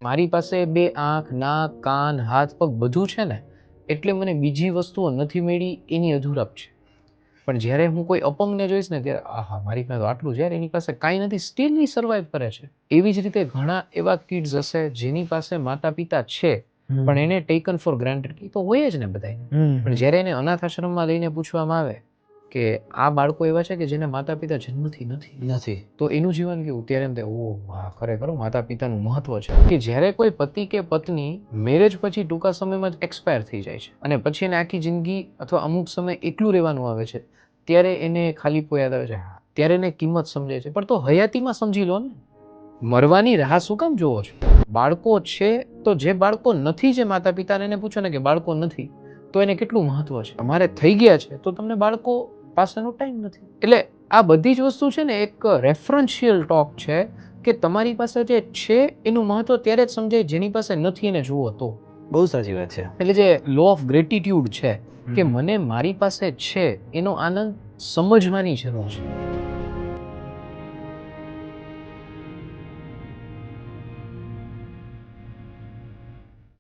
મારી પાસે બે આંખ, નાક, કાન, હાથ, પગ બધું છે ને, એટલે મને બીજી વસ્તુઓ નથી મળી એની અધૂરપ છે. પણ જ્યારે હું કોઈ અપંગને જોઈશ ને ત્યારે આહા મારી પાસે તો આટલું છે યાર, એની પાસે કાંઈ નથી, સ્ટીલ એ સર્વાઈવ કરે છે. એવી જ રીતે ઘણા એવા કિડ્સ હશે જેની પાસે માતા પિતા છે પણ એને ટેકન ફોર ગ્રાન્ટેડ, એ તો હોય જ ને બધાય. પણ જ્યારે એને અનાથ આશ્રમમાં લઈને પૂછવામાં આવે કે આ બાળકો એવા છે કે જેને માતા પિતા જન્મથી નથી, તો એનું જીવન કેવું, ત્યારે એમ થાય ઓહ વાહ, ખરેખર માતા પિતાનું મહત્વ છે. કે જ્યારે કોઈ પતિ કે પત્ની મેરેજ પછી ટૂંકા સમયમાં જ એક્સપાયર થઈ જાય છે અને પછી એને આખી જિંદગી અથવા અમુક સમય એકલું રહેવાનું આવે છે, ત્યારે એને ખાલીપો યાદ આવે છે, ત્યારે એને કિંમત સમજાય છે. પણ તો હયાતીમાં સમજી લો ને, મરવાની રાહ શું કામ જોવો છો? બાળકો છે તો જે બાળકો નથી, જે માતા પિતાને એને પૂછો ને કે બાળકો નથી તો એને કેટલું મહત્વ છે. અમારે થઈ ગયા છે તો તમને બાળકો પાસેનો ટાઈમ નથી. એટલે આ બધી જ વસ્તુ છે ને એક રેફરન્શિયલ ટોક છે કે તમારી પાસે જે છે એનું મહત્વ ત્યારે જ સમજાય જેની પાસે નથી એને જુઓ તો. બહુ સાચી વાત છે. એટલે જે લો ઓફ ગ્રેટિટ્યુડ છે કે મને મારી પાસે છે એનો આનંદ સમજવાની જરૂર છે.